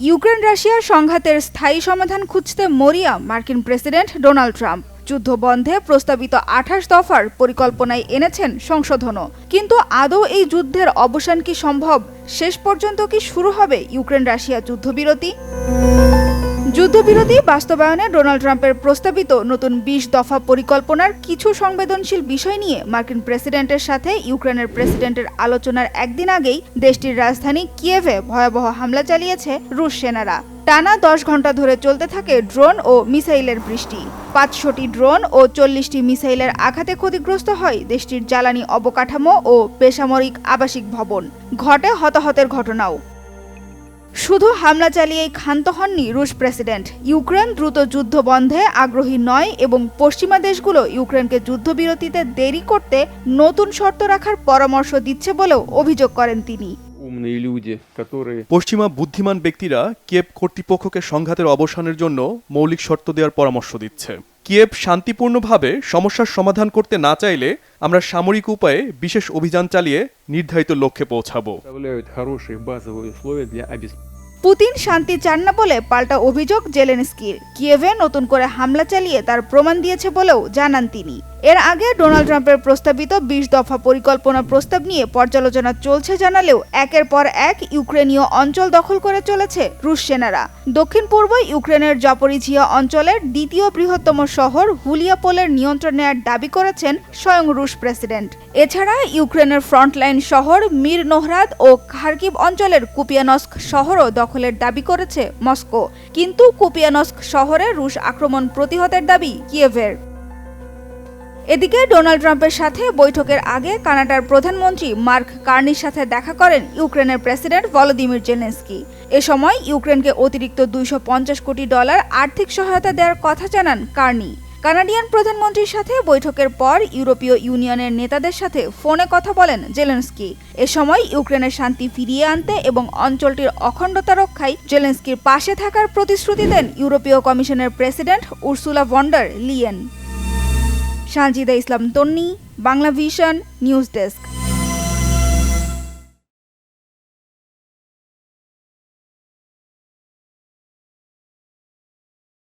Ukraine Russia সংঘাতের স্থায়ী সমাধান খুঁজতে মরিয়া মার্কিন প্রেসিডেন্ট ডোনাল্ড ট্রাম্প। যুদ্ধ বন্ধে প্রস্তাবিত ২৮ দফার পরিকল্পনায় এনেছেন সংশোধনও। কিন্তু আদৌ এই যুদ্ধের অবসান কি সম্ভব? শেষ পর্যন্ত কি শুরু হবে ইউক্রেন রাশিয়া যুদ্ধবিরতি? যুদ্ধবিরতি বাস্তবায়নে ডোনাল্ড ট্রাম্পের প্রস্তাবিত নতুন ২০ দফা পরিকল্পনার কিছু সংবেদনশীল বিষয় নিয়ে মার্কিন প্রেসিডেন্টের সাথে ইউক্রেনের প্রেসিডেন্টের আলোচনার একদিন আগেই দেশটির রাজধানী কিয়েভে ভয়াবহ হামলা চালিয়েছে রুশ সেনারা। টানা ১০ ঘন্টা ধরে চলতে থাকে ড্রোন ও মিসাইলের বৃষ্টি। ৫০০টি ড্রোন ও ৪০টি মিসাইলের আঘাতে ক্ষতিগ্রস্ত হয় দেশটির জ্বালানি অবকাঠামো ও বেসামরিক আবাসিক ভবন। ঘটে হতাহতের ঘটনাও। শুধু হামলা চালিয়েই ক্ষান্ত হননি রুশ প্রেসিডেন্ট। ইউক্রেন দ্রুত যুদ্ধ বন্ধে আগ্রহী নয় এবং পশ্চিমা দেশগুলো ইউক্রেনকে যুদ্ধবিরতিতে দেরি করতে নতুন শর্ত রাখার পরামর্শ দিচ্ছে বলেও অভিযোগ করেন তিনি। পশ্চিমা বুদ্ধিমান ব্যক্তিরা কিয়েভ কর্তৃপক্ষকে সংঘাতের অবসানের জন্য মৌলিক শর্ত দেওয়ার পরামর্শ দিচ্ছে। কিয়েভ শান্তিপূর্ণভাবে সমস্যার সমাধান করতে না চাইলে আমরা সামরিক উপায়ে বিশেষ অভিযান চালিয়ে নির্ধারিত লক্ষ্যে পৌঁছাবো। পুতিন শান্তি চান না বলে পাল্টা অভিযোগ জেলেনস্কির। কিয়েভে নতুন করে হামলা চালিয়ে তার প্রমাণ দিয়েছে বলেও জানান তিনি। এর আগে ডোনাল্ড ট্রাম্পের প্রস্তাবিত ২০ দফা পরিকল্পনা প্রস্তাব নিয়ে পর্যালোচনা চলছে জানালেও একের পর এক ইউক্রেনীয় অঞ্চল দখল করে চলেছে রুশ সেনারা। দক্ষিণ পূর্ব ইউক্রেনের জাপোরিঝিয়া অঞ্চলের দ্বিতীয় বৃহত্তম শহর হুলিয়াপোলের নিয়ন্ত্রণ নেয়ার দাবি করেছেন স্বয়ং রুশ প্রেসিডেন্ট। এছাড়া ইউক্রেনের ফ্রন্টলাইন শহর মির নোহরাদ ও খার্কিভ অঞ্চলের কুপিয়ানস্ক শহরও দখলের দাবি করেছে মস্কো। কিন্তু কুপিয়ানস্ক শহরে রুশ আক্রমণ প্রতিহতের দাবি কিয়েভের। এদিকে ডোনাল্ড ট্রাম্পের সাথে বৈঠকের আগে কানাডার প্রধানমন্ত্রী মার্ক কার্নির সাথে দেখা করেন ইউক্রেনের প্রেসিডেন্ট ভলোদিমির জেলেনস্কি। এ সময় ইউক্রেনকে অতিরিক্ত $২৫০ কোটি আর্থিক সহায়তা দেওয়ার কথা জানান কার্নি। কানাডিয়ান প্রধানমন্ত্রীর সাথে বৈঠকের পর ইউরোপীয় ইউনিয়নের নেতাদের সাথে ফোনে কথা বলেন জেলেনস্কি। এ সময় ইউক্রেনের শান্তি ফিরিয়ে আনতে এবং অঞ্চলটির অখণ্ডতা রক্ষায় জেলেনস্কির পাশে থাকার প্রতিশ্রুতি দেন ইউরোপীয় কমিশনের president Ursula von der Leyen. Sanjida Islam Tonni, Bangla vision, news desk.